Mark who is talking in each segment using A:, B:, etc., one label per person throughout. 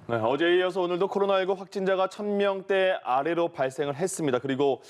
A: 네, 어제에 이어서 오늘도 코로나19 확진자가 1,000명대 아래로 발생을 했습니다. 그리고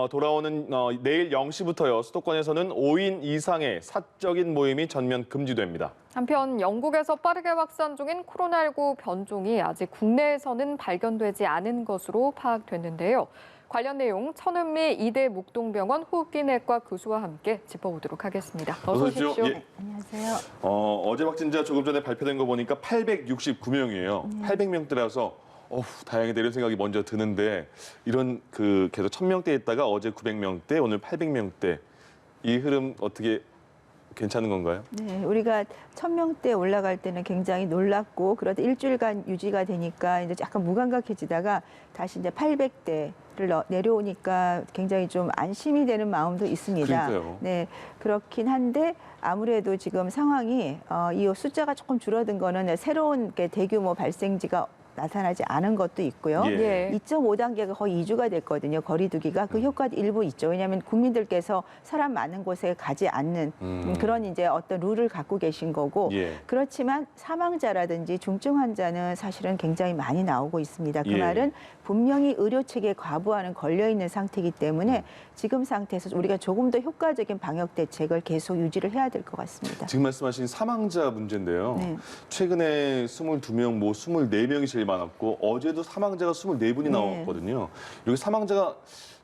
A: 돌아오는 내일 0시부터요. 수도권에서는 5인 이상의 사적인 모임이 전면 금지됩니다.
B: 한편 영국에서 빠르게 확산 중인 코로나19 변종이 아직 국내에서는 발견되지 않은 것으로 파악됐는데요. 관련 내용 천은미 이대 묵동병원 호흡기내과 교수와 함께 짚어보도록 하겠습니다. 어서 오십시오.
A: 예.
C: 안녕하세요.
A: 어제 확진자 조금 전에 발표된 거 보니까 869명이에요. 800명대라서 다행이다 이런 생각이 먼저 드는데 이런 계속 1,000명대 있다가 어제 900명대, 오늘 800명대 이 흐름 어떻게 괜찮은 건가요?
C: 네, 우리가 1,000명대 올라갈 때는 굉장히 놀랐고 그러다 일주일간 유지가 되니까 이제 약간 무감각해지다가 다시 이제 800대를 내려오니까 굉장히 좀 안심이 되는 마음도 있습니다.
A: 그러니까요.
C: 네, 그렇긴 한데 아무래도 지금 상황이 이 숫자가 조금 줄어든 거는 새로운 대규모 발생지가 나타나지 않은 것도 있고요.
A: 예.
C: 2.5단계가 거의 2주가 됐거든요. 거리 두기가. 그 효과도 일부 있죠. 왜냐하면 국민들께서 사람 많은 곳에 가지 않는 그런 이제 어떤 룰을 갖고 계신 거고
A: 예.
C: 그렇지만 사망자라든지 중증 환자는 사실은 굉장히 많이 나오고 있습니다. 그
A: 예.
C: 말은 분명히 의료 체계에 과부하는 걸려 있는 상태이기 때문에 지금 상태에서 우리가 조금 더 효과적인 방역 대책을 계속 유지를 해야 될 것 같습니다.
A: 지금 말씀하신 사망자 문제인데요.
C: 네.
A: 최근에 22명, 24명이 제일 많았고 어제도 사망자가 24분이
C: 네.
A: 나왔거든요. 여기 사망자가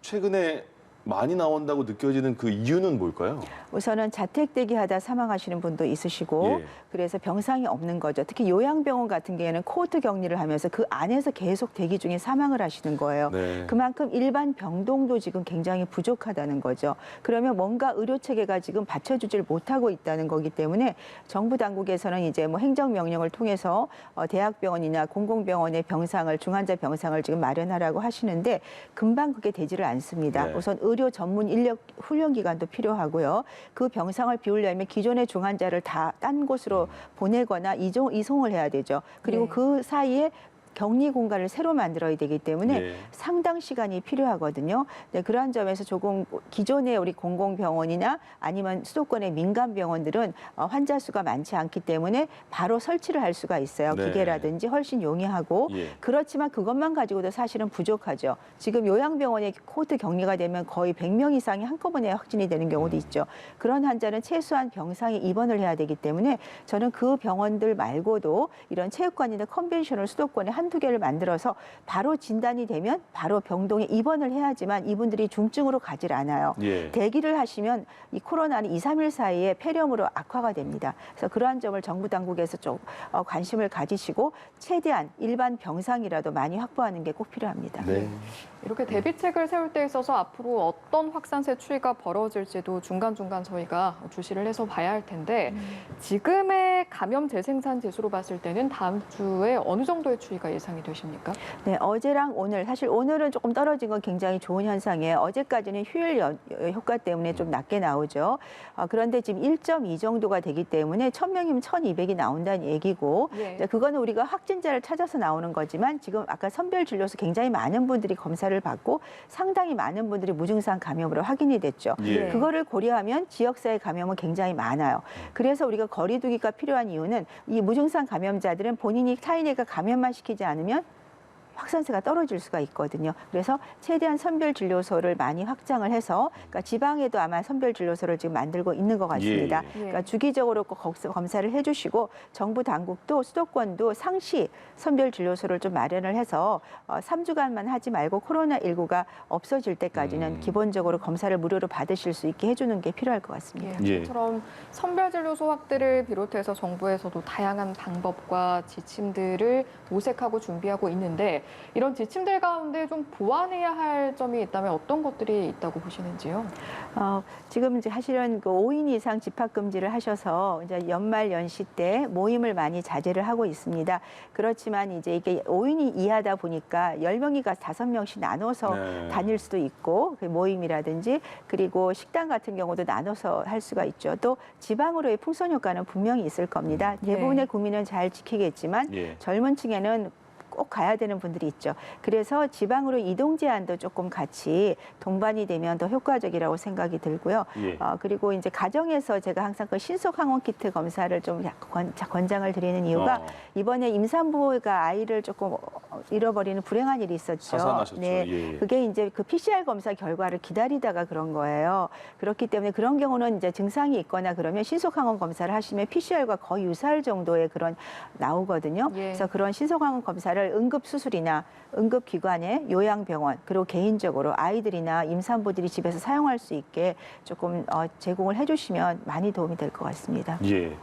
A: 최근에 많이 나온다고 느껴지는 그 이유는 뭘까요?
C: 우선은 자택 대기하다 사망하시는 분도 있으시고
A: 예.
C: 그래서 병상이 없는 거죠. 특히 요양병원 같은 경우에는 코호트 격리를 하면서 그 안에서 계속 대기 중에 사망을 하시는 거예요.
A: 네.
C: 그만큼 일반 병동도 지금 굉장히 부족하다는 거죠. 그러면 뭔가 의료 체계가 지금 받쳐주질 못하고 있다는 거기 때문에 정부 당국에서는 이제 뭐 행정명령을 통해서 대학병원이나 공공병원의 병상을 중환자 병상을 지금 마련하라고 하시는데 금방 그게 되지를 않습니다.
A: 네.
C: 우선 의료 전문 인력 훈련 기간도 필요하고요. 그 병상을 비우려면 기존의 중환자를 다 딴 곳으로 보내거나 이송을 해야 되죠. 그리고
B: 네.
C: 그 사이에 격리 공간을 새로 만들어야 되기 때문에
A: 네.
C: 상당 시간이 필요하거든요. 네, 그러한 점에서 조금 기존의 우리 공공병원이나 아니면 수도권의 민간 병원들은 환자 수가 많지 않기 때문에 바로 설치를 할 수가 있어요.
A: 네.
C: 기계라든지 훨씬 용이하고
A: 예.
C: 그렇지만 그것만 가지고도 사실은 부족하죠. 지금 요양병원에 코호트 격리가 되면 거의 100명 이상이 한꺼번에 확진이 되는 경우도 있죠. 그런 환자는 최소한 병상에 입원을 해야 되기 때문에 저는 그 병원들 말고도 이런 체육관이나 컨벤셔널 수도권에 한두 개를 만들어서 바로 진단이 되면 바로 병동에 입원을 해야지만 이분들이 중증으로 가질 않아요.
A: 예.
C: 대기를 하시면 이 코로나는 2, 3일 사이에 폐렴으로 악화가 됩니다. 그래서 그러한 점을 정부 당국에서 좀 관심을 가지시고 최대한 일반 병상이라도 많이 확보하는 게 꼭 필요합니다.
A: 네.
B: 이렇게 대비책을 세울 때 있어서 앞으로 어떤 확산세 추이가 벌어질지도 중간중간 저희가 주시를 해서 봐야 할 텐데 지금의 감염 재생산 지수로 봤을 때는 다음 주에 어느 정도의 추이가 예상이 되십니까?
C: 네, 어제랑 오늘 사실 오늘은 조금 떨어진 건 굉장히 좋은 현상이에요. 어제까지는 휴일 효과 때문에 좀 낮게 나오죠. 그런데 지금 1.2 정도가 되기 때문에 1,000명이면 1,200이 나온다는 얘기고
B: 예.
C: 그거는 우리가 확진자를 찾아서 나오는 거지만 지금 아까 선별진료소 굉장히 많은 분들이 검사를 받고 상당히 많은 분들이 무증상 감염으로 확인이 됐죠.
A: 예.
C: 그거를 고려하면 지역사회 감염은 굉장히 많아요. 그래서 우리가 거리 두기가 필요한 이유는 이 무증상 감염자들은 본인이 타인에게 감염만 시키지 않으면 확산세가 떨어질 수가 있거든요. 그래서 최대한 선별진료소를 많이 확장을 해서 그러니까 지방에도 아마 선별진료소를 지금 만들고 있는 것 같습니다.
A: 예.
C: 그러니까 주기적으로 꼭 검사를 해주시고 정부 당국도 수도권도 상시 선별진료소를 좀 마련을 해서 3주간만 하지 말고 코로나19가 없어질 때까지는 기본적으로 검사를 무료로 받으실 수 있게 해주는 게 필요할 것 같습니다.
A: 예.
B: 처럼 선별진료소 확대를 비롯해서 정부에서도 다양한 방법과 지침들을 모색하고 준비하고 있는데 이런 지침들 가운데 좀 보완해야 할 점이 있다면 어떤 것들이 있다고 보시는지요?
C: 지금 이제 사실은 그 5인 이상 집합 금지를 하셔서 이제 연말 연시 때 모임을 많이 자제를 하고 있습니다. 그렇지만 이제 이게 5인이 이하다 보니까 10명이 가서 5명씩 나눠서
A: 네.
C: 다닐 수도 있고 그 모임이라든지 그리고 식당 같은 경우도 나눠서 할 수가 있죠. 또 지방으로의 풍선 효과는 분명히 있을 겁니다. 대부분의 국민은 잘 지키겠지만
A: 예.
C: 젊은 층에는 꼭 꼭 가야 되는 분들이 있죠. 그래서 지방으로 이동 제한도 조금 같이 동반이 되면 더 효과적이라고 생각이 들고요.
A: 예.
C: 그리고 이제 가정에서 제가 항상 그 신속 항원 키트 검사를 좀 권장을 드리는 이유가 이번에 임산부가 아이를 조금 잃어버리는 불행한 일이 있었죠.
A: 사산하셨죠.
C: 네,
A: 예.
C: 그게 이제 그 PCR 검사 결과를 기다리다가 그런 거예요. 그렇기 때문에 그런 경우는 이제 증상이 있거나 그러면 신속 항원 검사를 하시면 PCR과 거의 유사할 정도의 그런 나오거든요.
B: 예.
C: 그래서 그런 신속 항원 검사를 응급수술이나 응급기관에 요양병원 그리고 개인적으로 아이들이나 임산부들이 집에서 사용할 수 있게 조금 제공을 해주시면 많이 도움이 될 것 같습니다.
A: 예.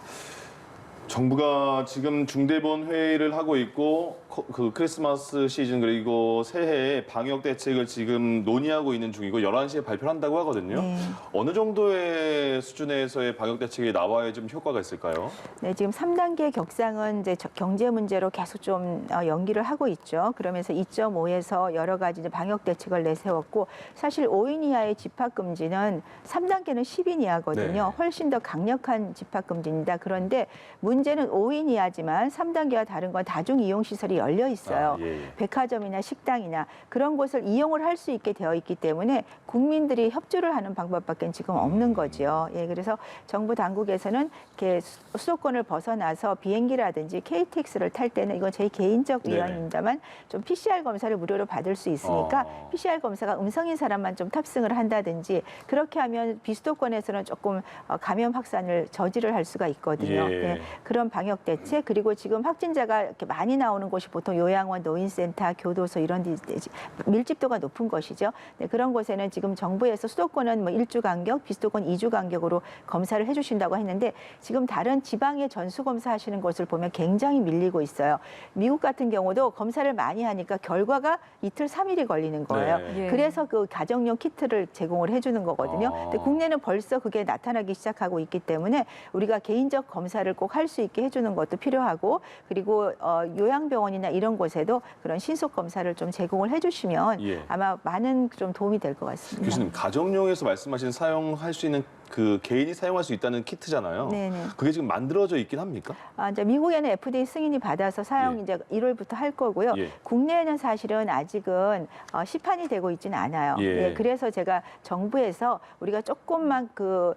A: 정부가 지금 중대본 회의를 하고 있고 그 크리스마스 시즌 그리고 새해 방역 대책을 지금 논의하고 있는 중이고 11시에 발표를 한다고 하거든요.
C: 네.
A: 어느 정도의 수준에서의 방역 대책이 나와야 좀 효과가 있을까요?
C: 네, 지금 3단계 격상은 이제 경제 문제로 계속 좀 연기를 하고 있죠. 그러면서 2.5에서 여러 가지 이제 방역 대책을 내세웠고 사실 5인 이하의 집합 금지는 3단계는 10인 이하거든요.
A: 네.
C: 훨씬 더 강력한 집합 금지입니다. 그런데 문제는 5인 이하지만 3단계와 다른 건 다중 이용 시설이 열려 있어요.
A: 예.
C: 백화점이나 식당이나 그런 곳을 이용을 할 수 있게 되어 있기 때문에 국민들이 협조를 하는 방법밖에 지금 없는 거죠. 예, 그래서 정부 당국에서는 이렇게 수도권을 벗어나서 비행기라든지 KTX를 탈 때는 이건 제 개인적
A: 네.
C: 의견입니다만 좀 PCR 검사를 무료로 받을 수 있으니까 PCR 검사가 음성인 사람만 좀 탑승을 한다든지 그렇게 하면 비수도권에서는 조금 감염 확산을 저지를 할 수가 있거든요.
A: 예.
C: 예, 그런 방역 대책 그리고 지금 확진자가 이렇게 많이 나오는 곳이 보통 요양원, 노인센터, 교도소 이런 데 밀집도가 높은 것이죠. 네, 그런 곳에는 지금 정부에서 수도권은 뭐 1주 간격, 비수도권 2주 간격으로 검사를 해주신다고 했는데 지금 다른 지방에 전수검사 하시는 곳을 보면 굉장히 밀리고 있어요. 미국 같은 경우도 검사를 많이 하니까 결과가 이틀, 3일이 걸리는 거예요.
A: 네.
B: 예.
C: 그래서 그 가정용 키트를 제공을 해주는 거거든요. 근데 국내는 벌써 그게 나타나기 시작하고 있기 때문에 우리가 개인적 검사를 꼭 할 수 있게 해주는 것도 필요하고 그리고 요양병원이나 이런 곳에도 그런 신속 검사를 좀 제공을 해주시면
A: 예.
C: 아마 많은 좀 도움이 될 것 같습니다.
A: 교수님, 가정용에서 말씀하신 사용할 수 있는 그 개인이 사용할 수 있다는 키트잖아요.
C: 네네.
A: 그게 지금 만들어져 있긴 합니까?
C: 이제 미국에는 FDA 승인이 받아서 사용
A: 예.
C: 이제 1월부터 할 거고요.
A: 예.
C: 국내에는 사실은 아직은 시판이 되고 있지는 않아요.
A: 예.
C: 예, 그래서 제가 정부에서 우리가 조금만 그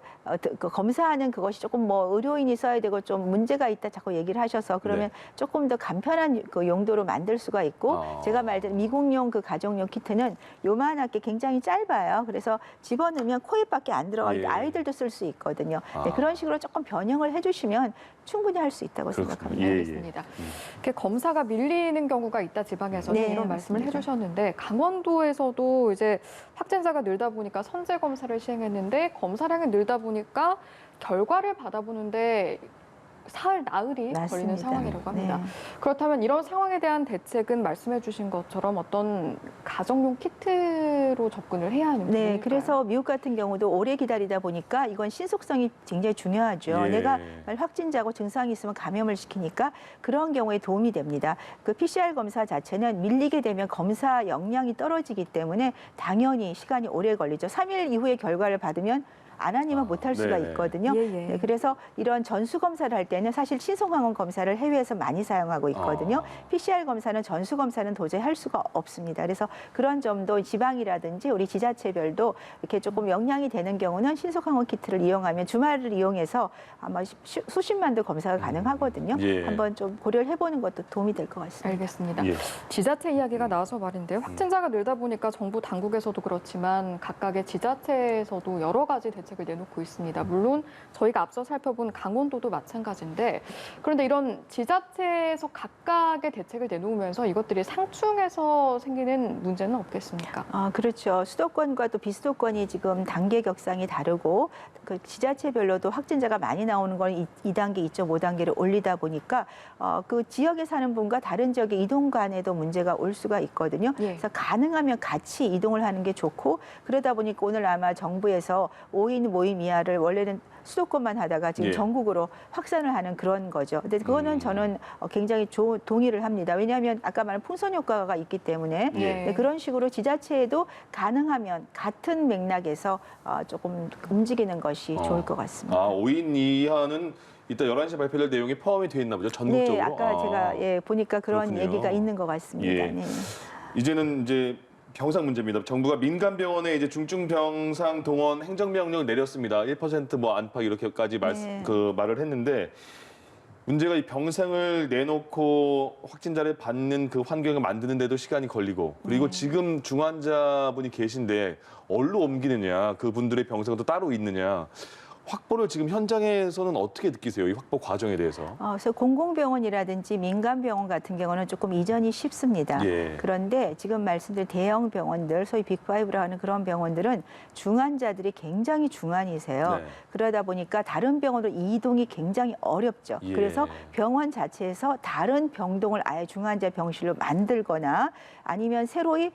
C: 검사하는 그것이 조금 뭐 의료인이 써야 되고 좀 문제가 있다 자꾸 얘기를 하셔서 그러면
A: 네.
C: 조금 더 간편한 그 용도로 만들 수가 있고 제가 말대로 미국용 그 가정용 키트는 요만하게 굉장히 짧아요. 그래서 집어넣으면 코입밖에 안 들어가니까
A: 예.
C: 아이들도 쓸 수 있거든요. 네, 그런 식으로 조금 변형을 해주시면 충분히 할 수 있다고
A: 그렇군요.
C: 생각합니다.
A: 예.
B: 알겠습니다. 이렇게 검사가 밀리는 경우가 있다 지방에서는
C: 네,
B: 이런 말씀을
C: 맞습니다.
B: 해주셨는데 강원도에서도 이제 확진자가 늘다 보니까 선제 검사를 시행했는데 검사량이 늘다 보니까 결과를 받아보는데 사흘 나흘이 걸리는
C: 맞습니다.
B: 상황이라고 합니다.
C: 네.
B: 그렇다면 이런 상황에 대한 대책은 말씀해 주신 것처럼 어떤 가정용 키트로 접근을 해야 하는
C: 네,
B: 부분일까요?
C: 그래서 미국 같은 경우도 오래 기다리다 보니까 이건 신속성이 굉장히 중요하죠.
A: 예.
C: 내가 확진자고 증상이 있으면 감염을 시키니까 그런 경우에 도움이 됩니다. 그 PCR 검사 자체는 밀리게 되면 검사 역량이 떨어지기 때문에 당연히 시간이 오래 걸리죠. 3일 이후에 결과를 받으면 안 하니면 못할 수가
A: 네네.
C: 있거든요.
B: 예, 예.
C: 네, 그래서 이런 전수 검사를 할 때는 사실 신속항원 검사를 해외에서 많이 사용하고 있거든요. PCR 검사는 전수 검사는 도저히 할 수가 없습니다. 그래서 그런 점도 지방이라든지 우리 지자체별도 이렇게 조금 역량이 되는 경우는 신속항원 키트를 이용하면 주말을 이용해서 아마 수십만 도 검사가 가능하거든요.
A: 예.
C: 한번 좀 고려를 해보는 것도 도움이 될 것 같습니다.
B: 알겠습니다.
A: 예.
B: 지자체 이야기가 나와서 말인데 확진자가 늘다 보니까 정부 당국에서도 그렇지만 각각의 지자체에서도 여러 가지 대책을 내놓고 있습니다. 물론 저희가 앞서 살펴본 강원도도 마찬가지인데 그런데 이런 지자체에서 각각의 대책을 내놓으면서 이것들이 상충해서 생기는 문제는 없겠습니까?
C: 그렇죠. 수도권과 또 비수도권이 지금 단계 격상이 다르고 그 지자체별로도 확진자가 많이 나오는 건 2단계, 2.5단계를 올리다 보니까 그 지역에 사는 분과 다른 지역의 이동 간에도 문제가 올 수가 있거든요.
B: 예.
C: 그래서 가능하면 같이 이동을 하는 게 좋고 그러다 보니까 오늘 아마 정부에서 5인 모임 이하를 원래는 수도권만 하다가 지금
A: 예.
C: 전국으로 확산을 하는 그런 거죠. 근데 그거는 저는 굉장히 동의를 합니다. 왜냐하면 아까 말한 풍선 효과가 있기 때문에
B: 예.
C: 네, 그런 식으로 지자체에도 가능하면 같은 맥락에서 조금 움직이는 것이 좋을 것 같습니다.
A: 5인 이하는 이따 11시에 발표될 내용이 포함이 돼 있나 보죠. 전국적으로.
C: 네, 아까 제가 보니까 그런
A: 그렇군요.
C: 얘기가 있는 것 같습니다.
A: 예.
C: 네.
A: 이제는 이제 병상 문제입니다. 정부가 민간 병원에 이제 중증 병상 동원 행정명령을 내렸습니다. 1%뭐 안팎 이렇게까지
C: 네.
A: 말을 했는데 문제가 이 병상을 내놓고 확진자를 받는 그 환경을 만드는데도 시간이 걸리고 그리고 지금 중환자분이 계신데 어디로 옮기느냐 그분들의 병상은 또 따로 있느냐 확보를 지금 현장에서는 어떻게 느끼세요? 이 확보 과정에 대해서.
C: 그래서 공공병원이라든지 민간병원 같은 경우는 조금 이전이 쉽습니다.
A: 예.
C: 그런데 지금 말씀드린 대형 병원들, 소위 빅5라 하는 그런 병원들은 중환자들이 굉장히 중환이세요.
A: 네.
C: 그러다 보니까 다른 병원으로 이동이 굉장히 어렵죠.
A: 예.
C: 그래서 병원 자체에서 다른 병동을 아예 중환자 병실로 만들거나 아니면 새로이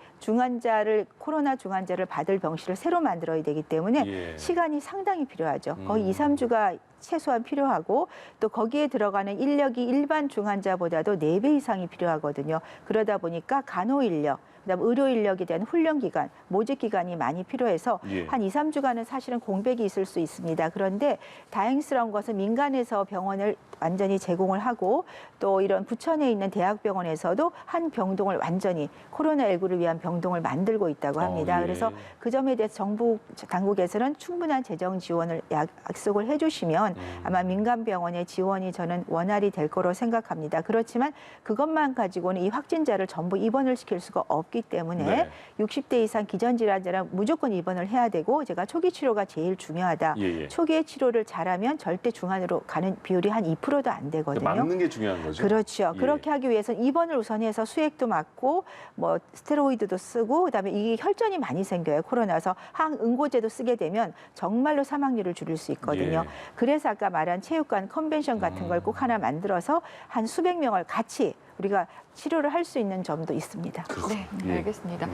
C: 코로나 중환자를 받을 병실을 새로 만들어야 되기 때문에
A: 예.
C: 시간이 상당히 필요하죠. 거의 2, 3주가 최소한 필요하고 또 거기에 들어가는 인력이 일반 중환자보다도 4배 이상이 필요하거든요. 그러다 보니까 간호인력, 그다음 의료 인력에 대한 훈련 기간, 모집 기간이 많이 필요해서
A: 예.
C: 한 2, 3주간은 사실은 공백이 있을 수 있습니다. 그런데 다행스러운 것은 민간에서 병원을 완전히 제공을 하고 또 이런 부천에 있는 대학병원에서도 한 병동을 완전히 코로나19를 위한 병동을 만들고 있다고 합니다.
A: 예.
C: 그래서 그 점에 대해서 정부 당국에서는 충분한 재정 지원을 약속을 해주시면 아마 민간 병원의 지원이 저는 원활히 될 거로 생각합니다. 그렇지만 그것만 가지고는 이 확진자를 전부 입원을 시킬 수가 없기 때문에
A: 네.
C: 60대 이상 기전질환자는 무조건 입원을 해야 되고 제가 초기 치료가 제일 중요하다.
A: 예.
C: 초기에 치료를 잘하면 절대 중환으로 가는 비율이 한 2%도 안 되거든요.
A: 막는 게 중요한 거죠.
C: 그렇죠.
A: 예.
C: 그렇게 하기 위해서는 입원을 우선해서 수액도 맞고 뭐 스테로이드도 쓰고 그다음에 이게 혈전이 많이 생겨요. 코로나서 항응고제도 쓰게 되면 정말로 사망률을 줄일 수 있거든요.
A: 예.
C: 그래서 아까 말한 체육관 컨벤션 같은 걸 꼭 하나 만들어서 한 수백 명을 같이 우리가 치료를 할 수 있는 점도 있습니다.
B: 네,
A: 예.
B: 알겠습니다.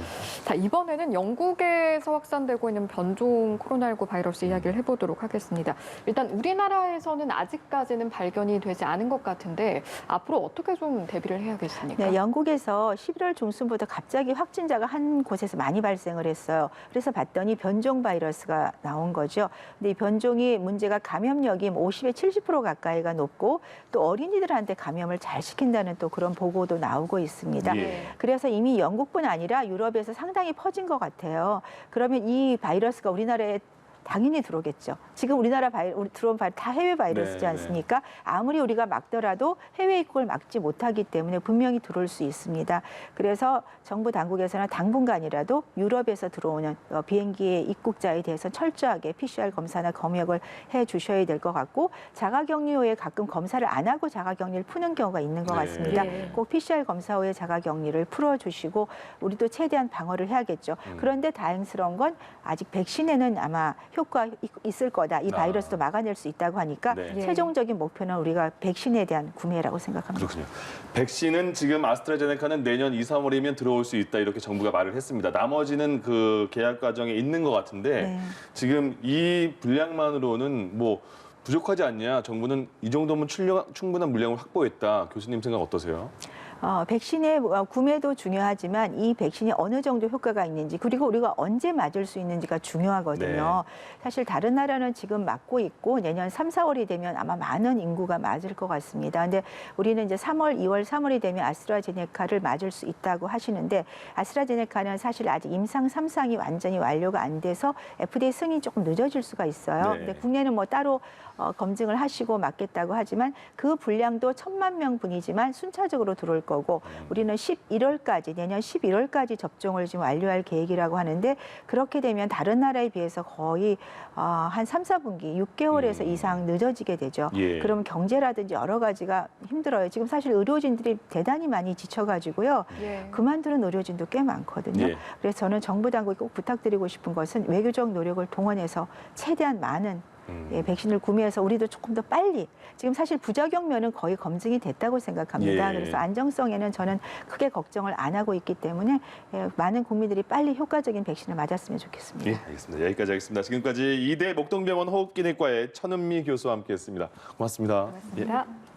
B: 자, 이번에는 영국에서 확산되고 있는 변종 코로나19 바이러스 이야기를 해보도록 하겠습니다. 일단 우리나라에서는 아직까지는 발견이 되지 않은 것 같은데 앞으로 어떻게 좀 대비를 해야겠습니까?
C: 네, 영국에서 11월 중순부터 갑자기 확진자가 한 곳에서 많이 발생을 했어요. 그래서 봤더니 변종 바이러스가 나온 거죠. 근데 이 변종이 문제가 감염력이 50에 70% 가까이가 높고 또 어린이들한테 감염을 잘 시킨다는 또 그런 보고도 나오고 있습니다.
A: 예.
C: 그래서 이미 영국뿐 아니라 유럽에서 상당히 퍼진 것 같아요. 그러면 이 바이러스가 우리나라에 당연히 들어오겠죠. 지금 우리나라 들어온 다 해외 바이러스지
A: 네,
C: 않습니까? 아무리 우리가 막더라도 해외 입국을 막지 못하기 때문에 분명히 들어올 수 있습니다. 그래서 정부 당국에서는 당분간이라도 유럽에서 들어오는 비행기의 입국자에 대해서 철저하게 PCR 검사나 검역을 해 주셔야 될 것 같고 자가격리 후에 가끔 검사를 안 하고 자가격리를 푸는 경우가 있는 것
A: 네.
C: 같습니다.
B: 네.
C: 꼭 PCR 검사 후에 자가격리를 풀어주시고 우리도 최대한 방어를 해야겠죠. 그런데 다행스러운 건 아직 백신에는 아마 효과 있을 거다. 이 바이러스도 막아낼 수 있다고 하니까
A: 네.
C: 최종적인 목표는 우리가 백신에 대한 구매라고 생각합니다.
A: 그렇군요. 백신은 지금 아스트라제네카는 내년 2, 3월이면 들어올 수 있다 이렇게 정부가 말을 했습니다. 나머지는 그 계약 과정에 있는 것 같은데
C: 네.
A: 지금 이 분량만으로는 뭐 부족하지 않냐? 정부는 이 정도면 충분한 물량을 확보했다. 교수님 생각 어떠세요?
C: 백신의 구매도 중요하지만 이 백신이 어느 정도 효과가 있는지 그리고 우리가 언제 맞을 수 있는지가 중요하거든요. 사실 다른 나라는 지금 맞고 있고 내년 3, 4월이 되면 아마 많은 인구가 맞을 것 같습니다. 근데 우리는 이제 2월, 3월이 되면 아스트라제네카를 맞을 수 있다고 하시는데 아스트라제네카는 사실 아직 임상 3상이 완전히 완료가 안 돼서 FDA 승인이 조금 늦어질 수가 있어요.
A: 네.
C: 근데 국내는 뭐 따로 검증을 하시고 맞겠다고 하지만 그 분량도 1,000만 명분이지만 순차적으로 들어올 거고 우리는 내년 11월까지 접종을 지금 완료할 계획이라고 하는데 그렇게 되면 다른 나라에 비해서 거의 한 3, 4분기 6개월에서 이상 늦어지게 되죠.
A: 예.
C: 그러면 경제라든지 여러 가지가 힘들어요. 지금 사실 의료진들이 대단히 많이 지쳐가지고요.
B: 예.
C: 그만두는 의료진도 꽤 많거든요.
A: 예.
C: 그래서 저는 정부 당국이 꼭 부탁드리고 싶은 것은 외교적 노력을 동원해서 최대한 많은 백신을 구매해서 우리도 조금 더 빨리 지금 사실 부작용면은 거의 검증이 됐다고 생각합니다.
A: 예.
C: 그래서 안정성에는 저는 크게 걱정을 안 하고 있기 때문에 많은 국민들이 빨리 효과적인 백신을 맞았으면 좋겠습니다.
A: 예, 알겠습니다. 여기까지 하겠습니다. 지금까지 이대 목동병원 호흡기내과의 천은미 교수와 함께했습니다. 고맙습니다.
B: 고맙습니다.